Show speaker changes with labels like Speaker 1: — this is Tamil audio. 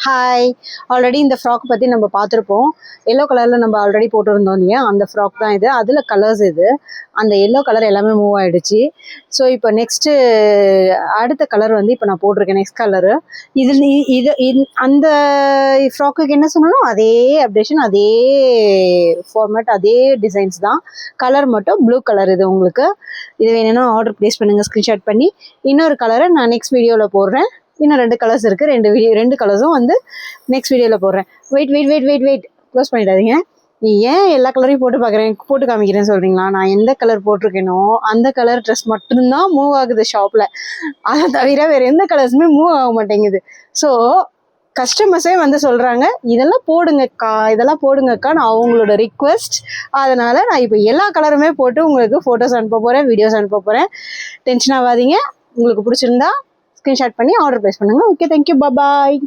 Speaker 1: ஹாய், ஆல்ரெடி இந்த ஃப்ராக் பற்றி நம்ம பார்த்துருப்போம். எல்லோ கலரில் நம்ம ஆல்ரெடி போட்டிருந்தோம் இல்லையா, அந்த ஃப்ராக் தான் இது. அதில் கலர்ஸ் இது. அந்த எல்லோ கலர் எல்லாமே மூவ் ஆகிடுச்சு. ஸோ இப்போ நெக்ஸ்ட்டு அடுத்த கலர் வந்து இப்போ நான் போட்டிருக்கேன். நெக்ஸ்ட் கலரு இதில் அந்த ஃப்ராக்குக்கு என்ன சொன்னாலும் அதே அப்டேஷன், அதே ஃபார்மேட், அதே டிசைன்ஸ் தான். கலர் மட்டும் ப்ளூ கலர். இது உங்களுக்கு இது வேணும்னா ஆர்டர் ப்ளேஸ் பண்ணுங்கள் ஸ்க்ரீன்ஷாட் பண்ணி. இன்னொரு கலரை நான் நெக்ஸ்ட் வீடியோவில் போடுறேன். இன்னும் 2 கலர்ஸ் இருக்குது. 2 கலர்ஸும் வந்து நெக்ஸ்ட் வீடியோவில் போடுறேன். வெயிட் க்ளோஸ் பண்ணிடாதீங்க. ஏன் எல்லா கலரையும் போட்டு காமிக்கிறேன்னு சொல்கிறீங்களா? நான் எந்த கலர் போட்டிருக்கேனோ அந்த கலர் ட்ரெஸ் மட்டும்தான் மூவ் ஆகுது ஷாப்பில். அதை தவிர வேறு எந்த கலர்ஸுமே மூவ் ஆக மாட்டேங்குது. ஸோ கஸ்டமர்ஸே வந்து சொல்கிறாங்க, இதெல்லாம் போடுங்கக்கா நான் அவங்களோட ரிக்வெஸ்ட். அதனால் நான் இப்போ எல்லா கலருமே போட்டு உங்களுக்கு ஃபோட்டோஸ் அனுப்ப போகிறேன், வீடியோஸ் அனுப்ப போகிறேன். டென்ஷன் ஆகாதீங்க. உங்களுக்கு பிடிச்சிருந்தா ஸ்க்ரீன்ஷாட் பண்ணி ஆர்டர் ப்ளேஸ் பண்ணுங்கள். ஓகே, தேங்க்யூ, பாய்.